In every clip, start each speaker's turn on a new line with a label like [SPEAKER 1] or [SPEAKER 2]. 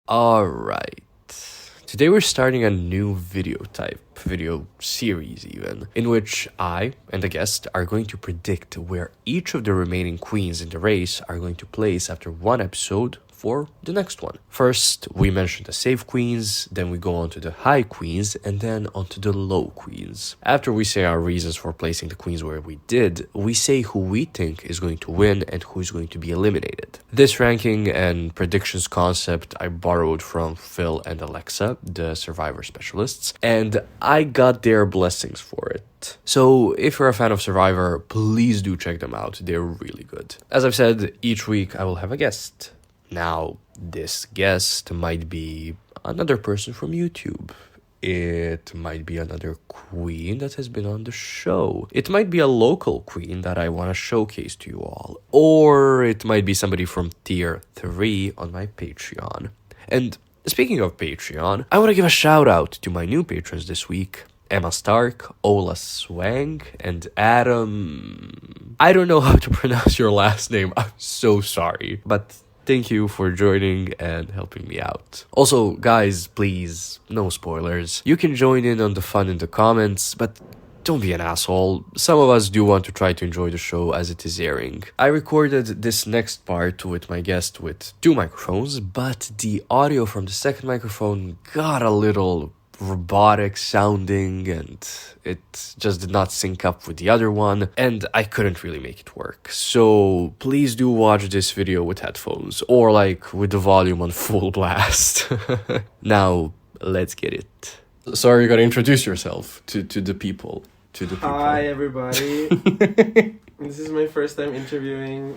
[SPEAKER 1] Alright. Today we're starting a new video series even, in which I and a guest are going to predict where each of the remaining queens in the race are going to place after one episode for the next one. First, we mention the safe queens, then we go on to the high queens, and then on to the low queens. After we say our reasons for placing the queens where we did, we say who we think is going to win and who is going to be eliminated. This ranking and predictions concept I borrowed from Phil and Alexa, the Survivor specialists, and I got their blessings for it. So if you're a fan of Survivor, please do check them out. They're really good. As I've said, each week I will have a guest. Now, this guest might be another person from YouTube. It might be another queen that has been on the show. It might be a local queen that I want to showcase to you all. Or it might be somebody from tier 3 on my Patreon. And speaking of Patreon, I want to give a shout out to my new patrons this week. Emma Stark, Ola Swang, and Adam... I don't know how to pronounce your last name. I'm so sorry. But thank you for joining and helping me out. Also, guys, please, no spoilers. You can join in on the fun in the comments, but don't be an asshole. Some of us do want to try to enjoy the show as it is airing. I recorded this next part with my guest with 2 microphones, but the audio from the second microphone got a little robotic sounding and it just did not sync up with the other one and I couldn't really make it work. So please do watch this video with headphones or like with the volume on full blast. Now let's get it. Sorry, you gotta introduce yourself to the people.
[SPEAKER 2] Hi everybody. This is my first time interviewing,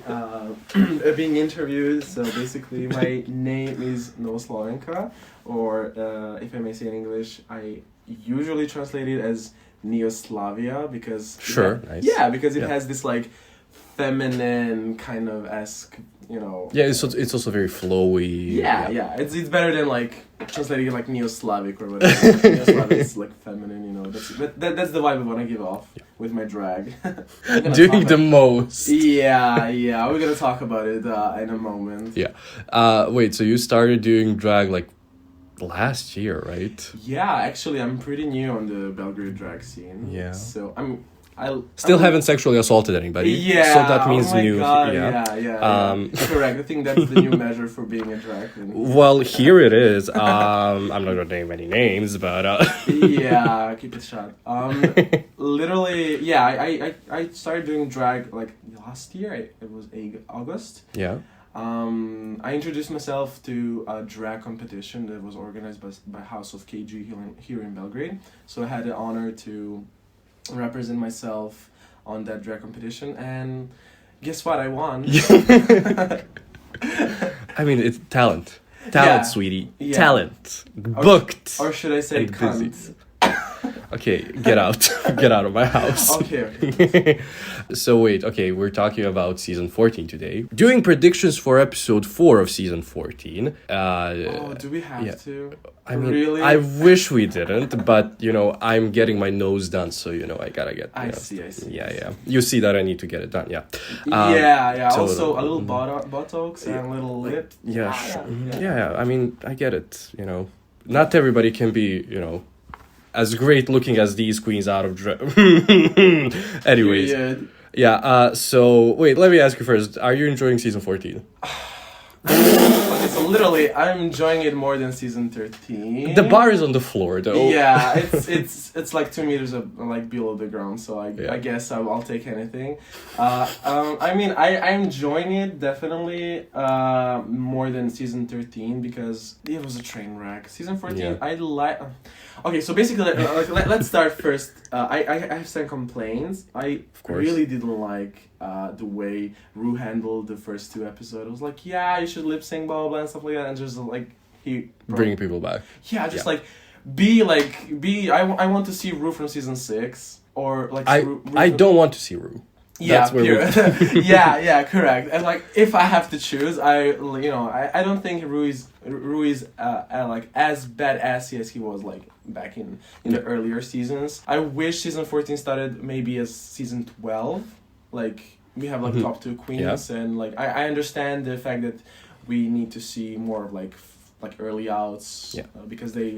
[SPEAKER 2] being interviewed. So basically, my name is NOVOSLOVENKA, or if I may say in English, I usually translate it as Neoslavia because it has this like feminine kind of esque, you know.
[SPEAKER 1] Yeah, it's also very flowy.
[SPEAKER 2] Yeah. It's better than like translating it like Neo-Slavic or whatever. Neo-Slavic is like feminine, you know. That's the vibe I want to give off with my drag.
[SPEAKER 1] Doing the most.
[SPEAKER 2] Yeah. We're gonna talk about it in a moment.
[SPEAKER 1] Yeah. Wait. So you started doing drag like last year, right?
[SPEAKER 2] Yeah. Actually, I'm pretty new on the Belgrade drag scene.
[SPEAKER 1] Yeah.
[SPEAKER 2] So I
[SPEAKER 1] haven't sexually assaulted anybody.
[SPEAKER 2] Yeah.
[SPEAKER 1] So that means
[SPEAKER 2] my
[SPEAKER 1] new.
[SPEAKER 2] God, yeah. Correct. I think that's the new measure for being a drag queen.
[SPEAKER 1] Well, here it is. I'm not gonna name any names, but
[SPEAKER 2] yeah, keep it short. Literally, yeah. I started doing drag like last year. It was August.
[SPEAKER 1] Yeah.
[SPEAKER 2] I introduced myself to a drag competition that was organized by House of KG here in Belgrade. So I had the honor to represent myself on that drag competition, and guess what? I won.
[SPEAKER 1] I mean, it's talent, sweetie.
[SPEAKER 2] Yeah.
[SPEAKER 1] Talent, booked.
[SPEAKER 2] Or should I say cunt?
[SPEAKER 1] Okay, get out. Get out of my house.
[SPEAKER 2] Okay.
[SPEAKER 1] So wait, okay, we're talking about season 14 today. Doing predictions for episode 4 of season 14.
[SPEAKER 2] Do we have to?
[SPEAKER 1] I mean,
[SPEAKER 2] really?
[SPEAKER 1] I wish we didn't, but, you know, I'm getting my nose done, so, you know, I gotta get...
[SPEAKER 2] I see.
[SPEAKER 1] Yeah. You see that I need to get it done, yeah.
[SPEAKER 2] Yeah. Also, a little buttocks and a little lip.
[SPEAKER 1] Yeah, sure. Yeah, I mean, I get it, you know. Not everybody can be, you know, as great looking as these queens out of drag. Anyways. Yeah, so, wait, let me ask you first. Are you enjoying season 14?
[SPEAKER 2] Okay, so literally, I'm enjoying it more than season 13.
[SPEAKER 1] The bar is on the floor, though.
[SPEAKER 2] Yeah, it's like 2 meters like below the ground, so I guess I'll take anything. I mean, I'm enjoying it definitely more than season 13 because it was a train wreck. Season 14, I like. Okay, so basically, let's start first. I have some complaints. I really didn't like the way Rue handled the first 2 episodes. It was like, yeah, you should lip sync, blah blah and stuff like that, and just like
[SPEAKER 1] bringing people back.
[SPEAKER 2] Yeah, just like be. I want to see Rue from season 6 or like.
[SPEAKER 1] I don't want to see Rue.
[SPEAKER 2] Yeah, yeah, correct. And like, if I have to choose, I don't think Rue is like as badass as he was like back in the earlier seasons. I wish season 14 started maybe as season 12. Like we have like top 2 queens, and like I understand the fact that we need to see more of like like early outs,
[SPEAKER 1] Yeah.
[SPEAKER 2] because they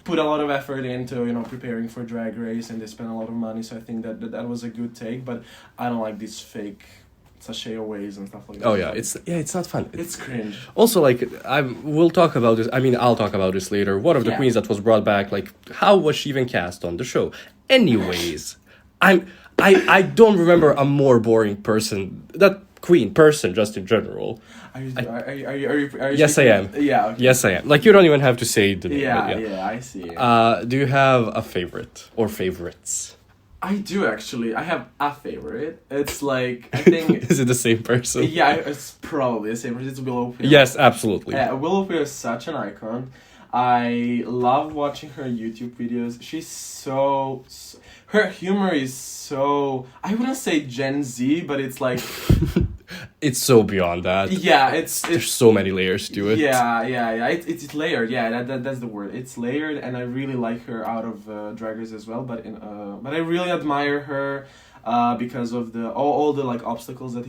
[SPEAKER 2] put a lot of effort into preparing for Drag Race, and they spend a lot of money. So I think that was a good take, but I don't like these fake sashayaways and stuff like that.
[SPEAKER 1] Oh yeah, it's not fun.
[SPEAKER 2] It's cringe.
[SPEAKER 1] Also, like, we'll talk about this. I mean, I'll talk about this later. One of the queens that was brought back, like, how was she even cast on the show? Anyways, I don't remember a more boring person. That queen person, just in general.
[SPEAKER 2] Are you
[SPEAKER 1] Yes, I am.
[SPEAKER 2] Yeah. Okay.
[SPEAKER 1] Yes, I am. Like, you don't even have to say the name.
[SPEAKER 2] Yeah, I see.
[SPEAKER 1] Do you have a favorite or favorites?
[SPEAKER 2] I do actually. I have a favorite. It's like, I think.
[SPEAKER 1] Is it the same person?
[SPEAKER 2] Yeah, it's probably the same person. It's Willow.
[SPEAKER 1] Yes, absolutely.
[SPEAKER 2] Yeah, Willow is such an icon. I love watching her YouTube videos. She's so her humor is so, I wouldn't say Gen Z, but it's like
[SPEAKER 1] it's so beyond that.
[SPEAKER 2] Yeah, it's
[SPEAKER 1] there's so many layers to it.
[SPEAKER 2] Yeah. It's layered. Yeah, that's the word. It's layered, and I really like her out of Drag Race as well. But I really admire her because of the all the like obstacles that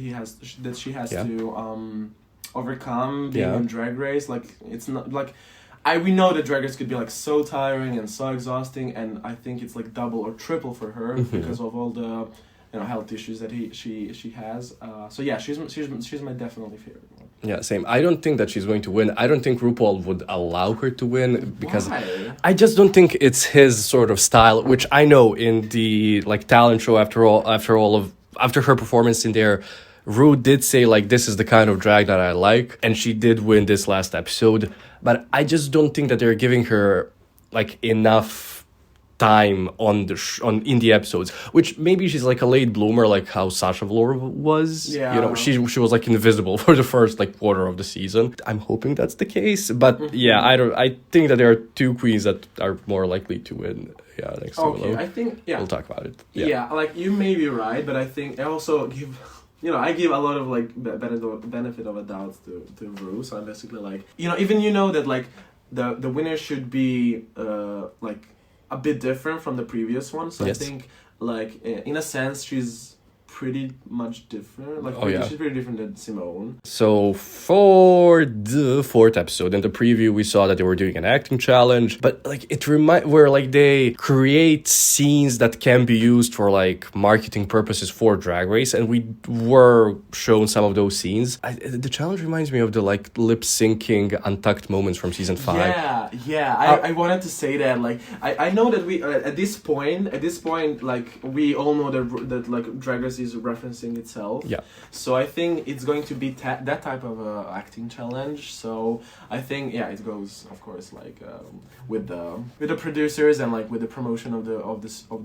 [SPEAKER 2] she has to overcome being in Drag Race. Like, it's not like we know that Drag Race could be like so tiring and so exhausting, and I think it's like double or triple for her because of all the health issues that she has. So yeah, she's my definitely favorite one.
[SPEAKER 1] Yeah, same. I don't think that she's going to win. I don't think RuPaul would allow her to win because
[SPEAKER 2] Why?
[SPEAKER 1] I just don't think it's his sort of style, which I know in the like talent show after her performance in there, Ru did say like, this is the kind of drag that I like, and she did win this last episode, but I just don't think that they're giving her like enough time on in the episodes, which maybe she's like a late bloomer, like how Sasha Velour was.
[SPEAKER 2] Yeah,
[SPEAKER 1] she was like invisible for the first like quarter of the season. I'm hoping that's the case, but I think that there are two queens that are more likely to win. Yeah, next to Willow.
[SPEAKER 2] I think
[SPEAKER 1] we'll talk about it.
[SPEAKER 2] Yeah, like you may be right, but I think I also give I give a lot of like benefit of a doubt to Ru. So I'm basically like, even that like the winner should be like a bit different from the previous one. So yes. I think like in a sense she's pretty much different. Like she's pretty different than Simone.
[SPEAKER 1] So for the fourth episode in the preview, we saw that they were doing an acting challenge, but like where like they create scenes that can be used for like marketing purposes for Drag Race, and we were shown some of those scenes. The challenge reminds me of the like lip syncing untucked moments from season 5.
[SPEAKER 2] I wanted to say that like I know that we at this point like we all know that like Drag Race is referencing itself. Yeah. So I think it's going to be that type of acting challenge. So I think it goes of course like with the producers and like with the promotion of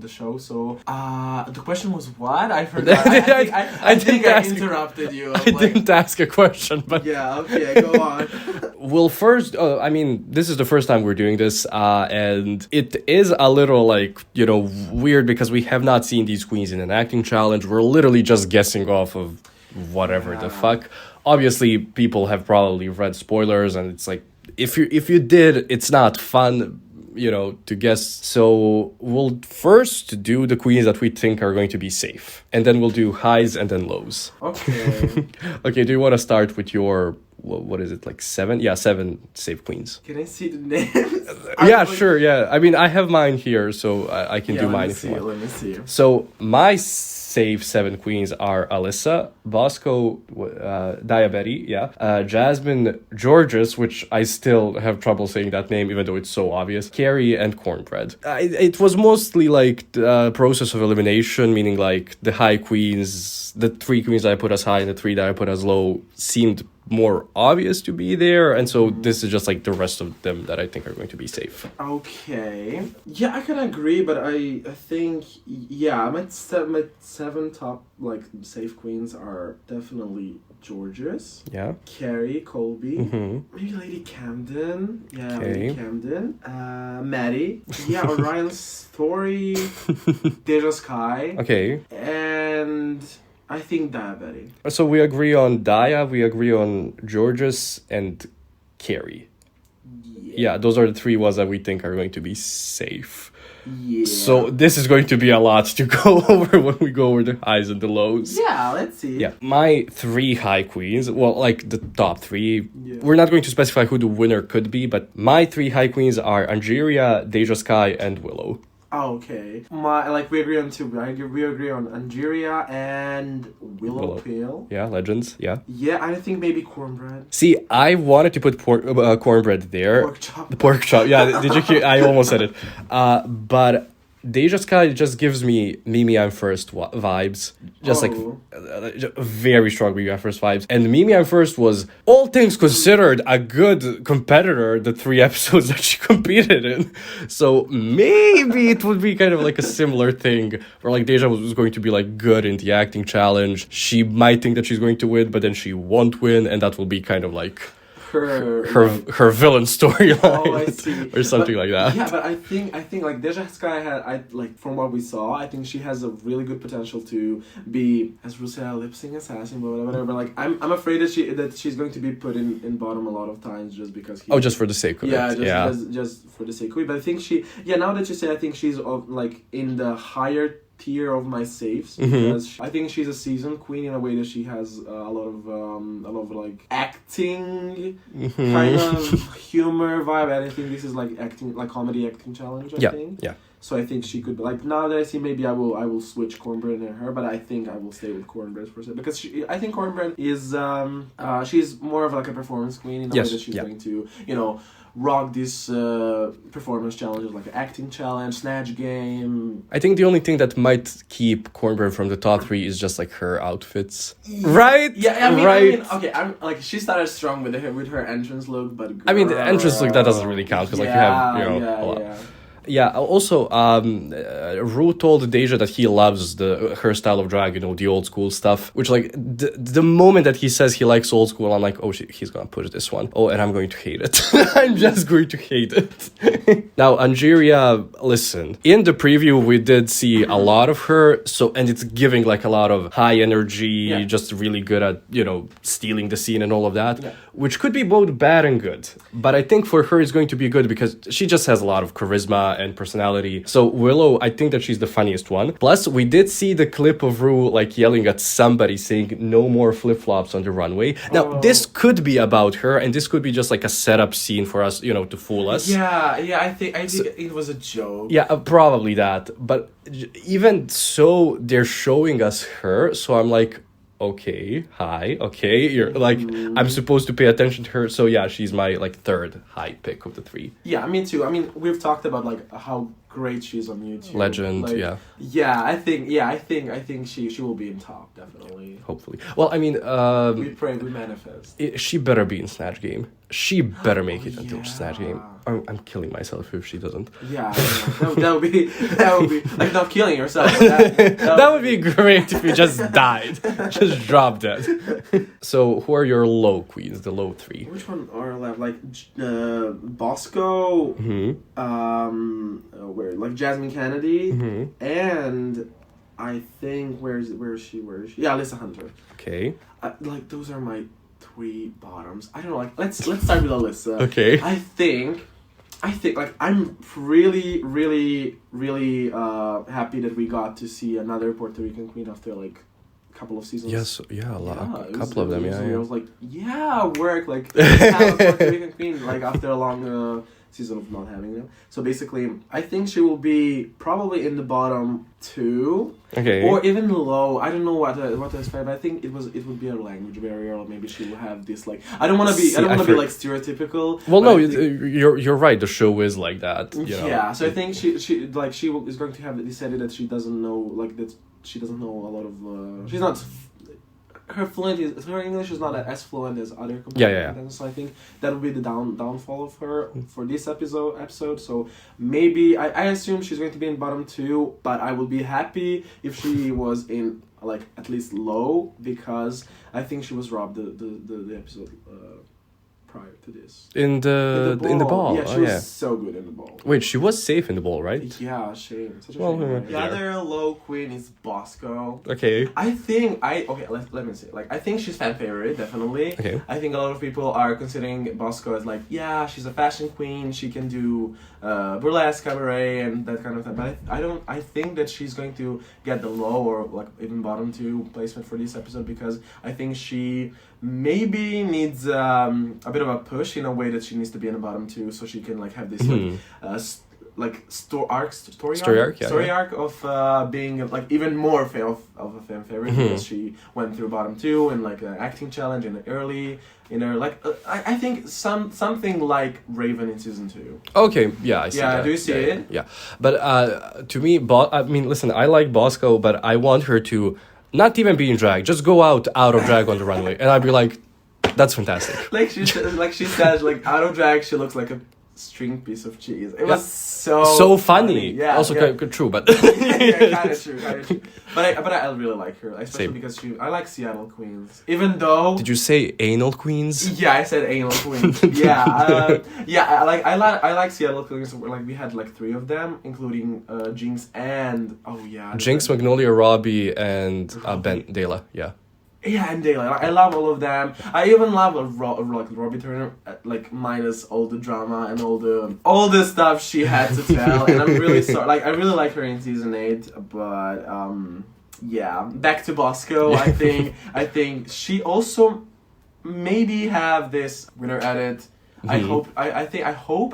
[SPEAKER 2] the show. So the question was what? I forgot. I think I interrupted you.
[SPEAKER 1] I didn't ask a question, but
[SPEAKER 2] yeah. Okay, go on.
[SPEAKER 1] Well, first, I mean, this is the first time we're doing this, and it is a little like weird because we have not seen these queens in an acting challenge. We're literally just guessing off of whatever the fuck. Obviously, people have probably read spoilers, and it's like if you did, it's not fun, to guess. So we'll first do the queens that we think are going to be safe, and then we'll do highs and then lows.
[SPEAKER 2] Okay.
[SPEAKER 1] Okay. Do you want to start with your? What is it, like 7? Yeah, 7 safe queens.
[SPEAKER 2] Can I see the names?
[SPEAKER 1] Yeah, sure, yeah. I mean, I have mine here, so I can do mine if you want.
[SPEAKER 2] Let me see.
[SPEAKER 1] So, my safe 7 queens are Alyssa, Bosco, Daya, Jasmine, Jorgeous, which I still have trouble saying that name, even though it's so obvious, Kerri, and Kornbread. It was mostly like the process of elimination, meaning like the high queens, the 3 queens that I put as high and the 3 that I put as low seemed more obvious to be there, and so this is just like the rest of them that I think are going to be safe.
[SPEAKER 2] Okay, yeah, I can agree, but I think my 7 top like safe queens are definitely Jorgeous, Kerri, Colby, maybe Lady Camden, Lady Camden, Maddy, Orion's story, DeJa, Skye, and I think Daya.
[SPEAKER 1] So we agree on Daya, we agree on Jorgeous and Kerri. yeah, those are the three ones that we think are going to be safe.
[SPEAKER 2] Yeah.
[SPEAKER 1] So this is going to be a lot to go over when we go over the highs and the lows.
[SPEAKER 2] Yeah, let's see.
[SPEAKER 1] Yeah, my 3 high queens, well, like the top 3,
[SPEAKER 2] Yeah.
[SPEAKER 1] we're not going to specify who the winner could be, but my 3 high queens are Angeria, DeJa, Skye, and Willow.
[SPEAKER 2] Oh, okay. We agree on 2. We agree on Angeria and Willow Pale.
[SPEAKER 1] Yeah, legends, yeah.
[SPEAKER 2] Yeah, I think maybe Kornbread.
[SPEAKER 1] See, I wanted to put Kornbread there.
[SPEAKER 2] Pork chop.
[SPEAKER 1] The pork chop, yeah, did you hear? I almost said it. But DeJa Skye just gives me Mimi I'm First vibes. Just very strong Mimi I'm First vibes. And Mimi I'm First was, all things considered, a good competitor the 3 episodes that she competed in. So maybe it would be kind of like a similar thing where like DeJa was going to be like good in the acting challenge. She might think that she's going to win, but then she won't win, and that will be kind of like her villain storyline.
[SPEAKER 2] Oh, I see.
[SPEAKER 1] Or something like that.
[SPEAKER 2] Yeah, but I think like DeJa Skye from what we saw, I think she has a really good potential to be, as Ruth said, a lip sync assassin, but whatever. But like I'm afraid that she's going to be put in bottom a lot of times just because
[SPEAKER 1] just for the sake of it.
[SPEAKER 2] Just for the sake of it. But I think now that you say, I think she's like in the higher tier of my safes, because I think she's a seasoned queen in a way that she has a lot of like acting kind of humor vibe, and I think this is like acting, like comedy acting challenge. I think. Yeah. So I think she could be like, now that I see, maybe I will switch Kornbread and her, but I think I will stay with Kornbread for a second, because I think Kornbread is she's more of like a performance queen in a way that she's going to rock these performance challenges like acting challenge, snatch game.
[SPEAKER 1] I think the only thing that might keep Kornbread from the top 3 is just like her outfits, right?
[SPEAKER 2] Yeah, I mean, okay, I'm like, she started strong with her entrance look, but
[SPEAKER 1] I mean, the entrance look, that doesn't really count, because like you have a lot. Yeah, also, Rue told DeJa that he loves her style of drag, the old school stuff, which, like, the moment that he says he likes old school, I'm like, oh, he's gonna push this one. Oh, and I'm going to hate it. I'm just going to hate it. Now, Angeria, listen, in the preview, we did see a lot of her, and it's giving, like, a lot of high energy, just really good at, stealing the scene and all of that, which could be both bad and good. But I think for her, it's going to be good because she just has a lot of charisma and personality. So Willow, I think that she's the funniest one. Plus, we did see the clip of Rue like yelling at somebody saying no more flip-flops on the runway. Now, this could be about her, and this could be just like a setup scene for us, to fool us.
[SPEAKER 2] Yeah, I think it was a joke.
[SPEAKER 1] Yeah, probably that. But even so, they're showing us her, so I'm like, okay, you're like, I'm supposed to pay attention to her, so yeah, she's my like 3rd high pick of the 3.
[SPEAKER 2] Yeah, me too. I mean, we've talked about like how great she is on YouTube.
[SPEAKER 1] Legend,
[SPEAKER 2] like,
[SPEAKER 1] yeah.
[SPEAKER 2] Yeah, I think she will be in top, definitely.
[SPEAKER 1] Hopefully. Well, I mean,
[SPEAKER 2] we pray, we manifest.
[SPEAKER 1] She better be in Snatch Game. She better make it until Snatch Game. I'm killing myself if she doesn't.
[SPEAKER 2] Yeah, that would be like not killing yourself. That
[SPEAKER 1] would be great if you just died, just dropped dead. So who are your low queens? The low 3.
[SPEAKER 2] Which one are left? Like Bosco. Where like Jasmine, Kennedie, and I think where is she? Yeah, Alyssa Hunter.
[SPEAKER 1] Okay.
[SPEAKER 2] Like those are my 3 bottoms. I don't know. Like let's start with Alyssa.
[SPEAKER 1] Okay.
[SPEAKER 2] I think like I'm really happy that we got to see another Puerto Rican queen after like a couple of seasons.
[SPEAKER 1] Yes, yeah, a couple of them.
[SPEAKER 2] I was like, work like have a Puerto Rican queen like after a long season of not having them. So basically, I think she will be probably in the bottom 2.
[SPEAKER 1] Okay.
[SPEAKER 2] Or even low. I don't know what to expect, but I think it would be a language barrier, or maybe she will have this like, I don't want to be like stereotypical.
[SPEAKER 1] Well, no, you're right. The show is like that.
[SPEAKER 2] Yeah. So I think she is going to have decided that she doesn't know a lot of. She's not. Her English is not as fluent as other competitors. So I think that would be the downfall of her for this episode. So maybe I assume she's going to be in bottom 2, but I would be happy if she was in like at least low, because I think she was robbed the episode prior to this.
[SPEAKER 1] In the ball.
[SPEAKER 2] Yeah, she was so good in the ball.
[SPEAKER 1] Wait, she was safe in the ball, right?
[SPEAKER 2] Yeah, shame. Such a shame. The other low queen is Bosco.
[SPEAKER 1] Okay.
[SPEAKER 2] Let me say. Like, I think she's fan favorite, definitely.
[SPEAKER 1] Okay.
[SPEAKER 2] I think a lot of people are considering Bosco as like, yeah, she's a fashion queen. She can do burlesque, cabaret, and that kind of thing. But I think that she's going to get the low or like even bottom 2 placement for this episode because I think she maybe needs a bit of a push in a way that she needs to be in the bottom 2 so she can like have this story arc of being like even more of a fan favorite because she went through bottom 2 and like an acting challenge in her I think something like Raven in season 2.
[SPEAKER 1] Okay, yeah, I see that.
[SPEAKER 2] Do you see it?
[SPEAKER 1] Yeah, but to me, I mean, listen, I like Bosco, but I want her to not even be in drag, just go out of drag on the runway, and I'd be like, that's fantastic.
[SPEAKER 2] Like she said, like out of drag, she looks like a string piece of cheese. It was so
[SPEAKER 1] funny.
[SPEAKER 2] Yeah,
[SPEAKER 1] also kind of true, but
[SPEAKER 2] kind of true. But I really like her, especially because I like Seattle queens. Even though
[SPEAKER 1] did you say anal queens?
[SPEAKER 2] Yeah, I said anal queens. I like Seattle queens. Like we had like 3 of them, including Jinx and
[SPEAKER 1] Jinx, Magnolia, Robbie, and DeJa. Yeah.
[SPEAKER 2] Yeah, and Daya. I love all of them. I even love Robbie Turner, like minus all the drama and all the stuff she had to tell. And I'm really sorry. Like I really like her in season 8, but back to Bosco. I think she also maybe have this winner edit. I hope,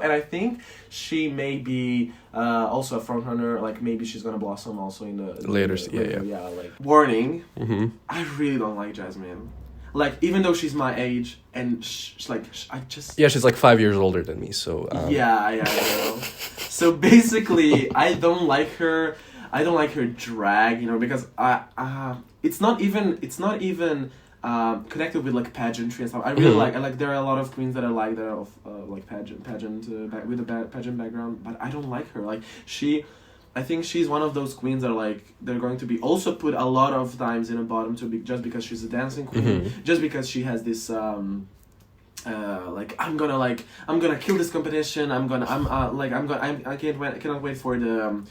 [SPEAKER 2] and I think she may be also a front runner. Like maybe she's gonna blossom also in the
[SPEAKER 1] later.
[SPEAKER 2] Like warning. I really don't like Jasmine. Like even though she's my age and she's like 5 years older than me. So I know. So basically, I don't like her. I don't like her drag. Because it's not even. Connected with like pageantry and stuff. I really like. There are a lot of queens that I like that are of like pageant with a pageant background, but I don't like her. Like I think she's one of those queens that are like they're going to be also put a lot of times in a bottom 2 just because she's a dancing queen, just because she has this like I'm gonna kill this competition. I cannot wait for the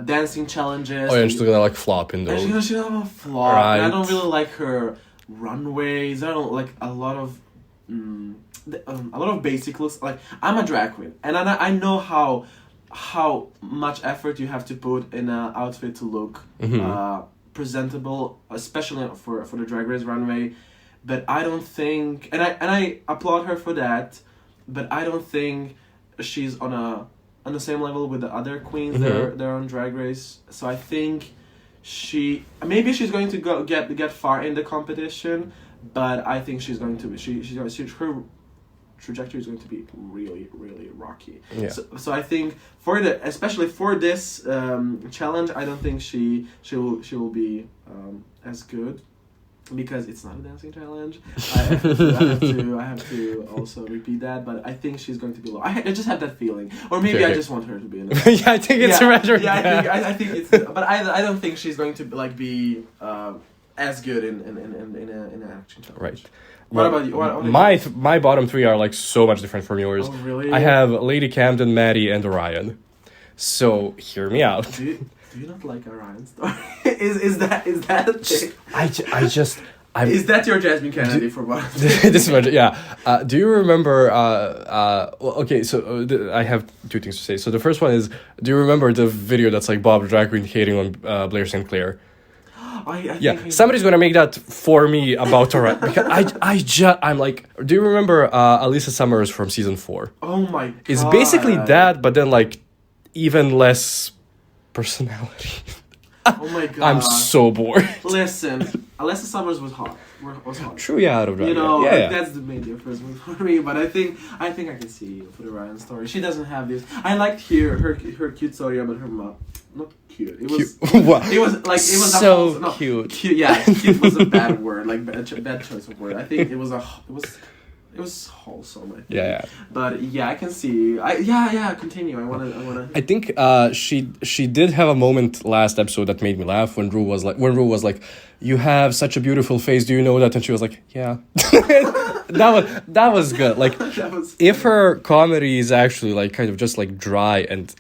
[SPEAKER 2] dancing challenges.
[SPEAKER 1] Oh, yeah, and she's gonna like flop in those.
[SPEAKER 2] She's gonna flop. Right. And I don't really like her runways. I don't like a lot of basic looks. Like I'm a drag queen, and I know how much effort you have to put in an outfit to look presentable, especially for the Drag Race runway. But I don't think, and I applaud her for that. But I don't think she's on the same level with the other queens that are on Drag Race. So I think she's going to get far in the competition, but I think she's going to be her trajectory is going to be really, really rocky. Yeah. So I think especially for this challenge, I don't think she will be as good. Because it's not a dancing challenge, I have to also repeat that. But I think she's going to be low. I just have that feeling, or maybe I just want her to be in it.
[SPEAKER 1] Yeah, I think it's rather.
[SPEAKER 2] Yeah, I think it's. But I don't think she's going to like be as good in an action challenge.
[SPEAKER 1] Right.
[SPEAKER 2] What about you? What
[SPEAKER 1] my bottom 3 are like so much different from yours.
[SPEAKER 2] Oh really?
[SPEAKER 1] I have Lady Camden, Maddy, and Orion. So hear me out.
[SPEAKER 2] Do you not like Orion's story? is that a thing? Is that your Jasmine Kennedie for what?
[SPEAKER 1] This is do you remember? Okay, so I have 2 things to say. So the first one is, do you remember the video that's like Bob drag queen hating on Blair St. Clair? Somebody's gonna make that for me about Orion because I'm like, do you remember Alyssa Summers from season 4?
[SPEAKER 2] Oh my god!
[SPEAKER 1] It's basically that, but then like even less personality.
[SPEAKER 2] Oh my god!
[SPEAKER 1] I'm so bored.
[SPEAKER 2] Listen, Alyssa Summers was hot.
[SPEAKER 1] True, out of drag.
[SPEAKER 2] That's the main difference for me. But I think I can see for the Orion story. She doesn't have this. I liked her cute story about her mom. Not cute. It was. It was
[SPEAKER 1] so cute.
[SPEAKER 2] Cute. Yeah, cute was a bad word. Like bad choice of word. I think it was it was wholesome. I think.
[SPEAKER 1] Yeah.
[SPEAKER 2] But yeah, I can see. Continue. I wanna.
[SPEAKER 1] I think she did have a moment last episode that made me laugh when Rue was like, "You have such a beautiful face. Do you know that?" And she was like, "Yeah." that was good. Like, if her comedy is actually like kind of just like dry and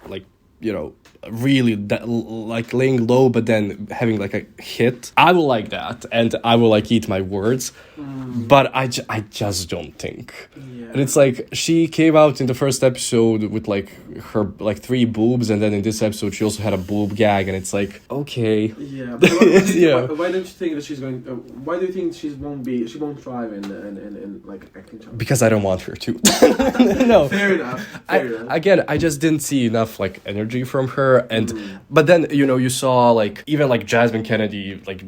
[SPEAKER 1] like, you know, really like laying low but then having like a hit, I will like that, and I will like eat my words. But I just don't think. And it's like she came out in the first episode with like her like 3 boobs, and then in this episode she also had a boob gag, and it's like, okay.
[SPEAKER 2] Yeah. But why don't you think that she's going? Why do you think she won't thrive in like acting?
[SPEAKER 1] Because I don't want her to. No.
[SPEAKER 2] Fair enough.
[SPEAKER 1] Again, I just didn't see enough like energy from her, and but then you saw like even like Jasmine Kennedie like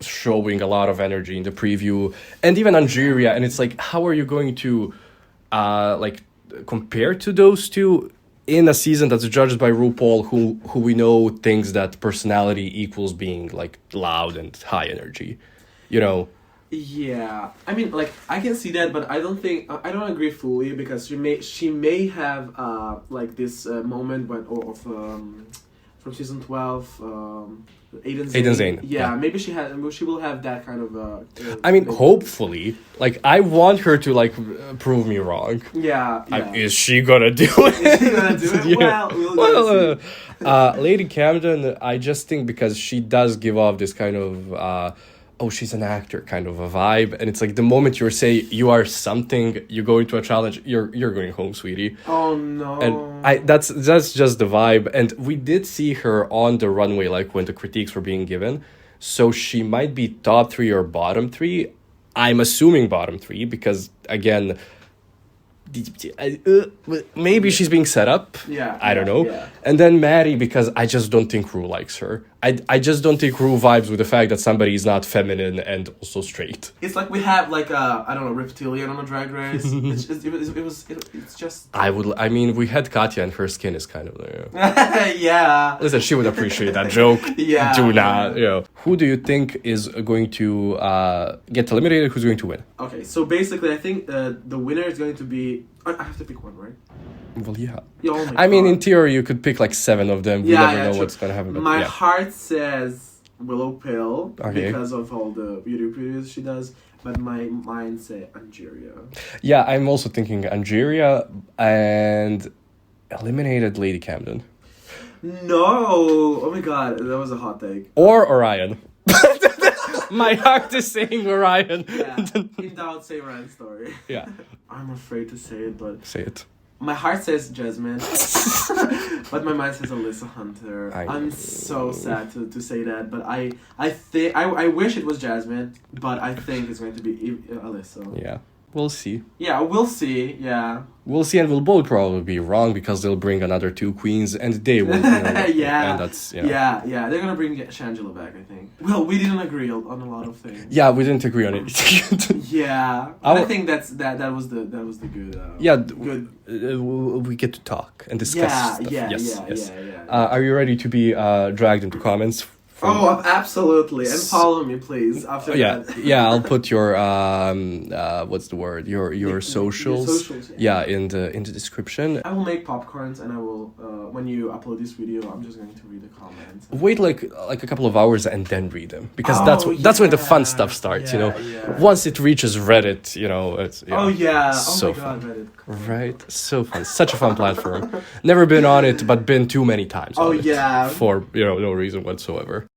[SPEAKER 1] showing a lot of energy in the preview, and even Angeria, and it's like, how are you going to like compare to those two in a season that's judged by RuPaul, who we know thinks that personality equals being like loud and high energy,
[SPEAKER 2] Yeah, I mean, like, I can see that, but I don't agree fully, because she may have like this moment from season 12, Aiden Zane. Yeah, maybe she will have that kind of.
[SPEAKER 1] I mean, hopefully, like, I want her to like prove me wrong.
[SPEAKER 2] Yeah.
[SPEAKER 1] Is she gonna do it?
[SPEAKER 2] Is she gonna do it? Yeah. Well, see.
[SPEAKER 1] Lady Camden, I just think because she does give off this kind of she's an actor kind of a vibe, and it's like the moment you say you are something, you go into a challenge, you're going home, sweetie.
[SPEAKER 2] Oh no.
[SPEAKER 1] And that's just the vibe. And we did see her on the runway, like when the critiques were being given, so she might be top 3 or bottom 3. I'm assuming bottom 3, because again, maybe she's being set up. I don't know.
[SPEAKER 2] Yeah.
[SPEAKER 1] And then Maddy, because I just don't think Rue likes her. I just don't think Rue vibes with the fact that somebody is not feminine and also straight.
[SPEAKER 2] It's like we have like I don't know, reptilian on a Drag Race. It's just.
[SPEAKER 1] I mean, we had Katya, and her skin is kind of
[SPEAKER 2] yeah.
[SPEAKER 1] Listen, she would appreciate that joke.
[SPEAKER 2] Yeah.
[SPEAKER 1] Do not, Who do you think is going to get eliminated? Who's going to win?
[SPEAKER 2] Okay, so basically, I think the winner is going to be. I have to pick one, right?
[SPEAKER 1] Well, yeah.
[SPEAKER 2] Oh
[SPEAKER 1] I mean, in theory, you could pick like 7 of them. We never know what's going to happen. But
[SPEAKER 2] my heart says Willow Pill,
[SPEAKER 1] okay,
[SPEAKER 2] because of all the beauty previews she does, but my mind say Angeria.
[SPEAKER 1] Yeah, I'm also thinking Angeria, and eliminated Lady Camden.
[SPEAKER 2] No! Oh my god, that was a hot take.
[SPEAKER 1] Or Orion. My heart is saying Orion.
[SPEAKER 2] Yeah, in doubt, say Orion's story.
[SPEAKER 1] Yeah.
[SPEAKER 2] I'm afraid to say it, but...
[SPEAKER 1] Say it.
[SPEAKER 2] My heart says Jasmine, but my mind says Alyssa Hunter. I'm so sad to say that, but I wish it was Jasmine, but I think it's going to be Alyssa.
[SPEAKER 1] Yeah, we'll see.
[SPEAKER 2] Yeah, we'll see. Yeah.
[SPEAKER 1] We'll see, and we'll both probably be wrong, because they'll bring another 2 queens, and they will.
[SPEAKER 2] Yeah.
[SPEAKER 1] And that's,
[SPEAKER 2] Yeah, they're gonna bring Shangela back, I think. Well, we didn't agree on a lot of things.
[SPEAKER 1] Yeah, we didn't agree on anything.
[SPEAKER 2] Yeah, I think that was the good. Good.
[SPEAKER 1] We get to talk and discuss stuff. Yes.
[SPEAKER 2] Yeah.
[SPEAKER 1] Are you ready to be dragged into comments?
[SPEAKER 2] Oh, absolutely. And follow me, please, after that.
[SPEAKER 1] Yeah, I'll put your what's the word? Your socials.
[SPEAKER 2] Your socials,
[SPEAKER 1] yeah, in the description.
[SPEAKER 2] I will make popcorns, and I will when you upload this video, I'm just going to read the comments.
[SPEAKER 1] Wait like a couple of hours and then read them, because that's when the fun stuff starts,
[SPEAKER 2] Yeah.
[SPEAKER 1] Once it reaches Reddit, it's
[SPEAKER 2] Oh yeah.
[SPEAKER 1] So
[SPEAKER 2] oh my god,
[SPEAKER 1] fun.
[SPEAKER 2] Reddit.
[SPEAKER 1] Right? So fun. Such a fun platform. Never been on it, but been too many times.
[SPEAKER 2] Oh
[SPEAKER 1] on it
[SPEAKER 2] yeah.
[SPEAKER 1] For no reason whatsoever.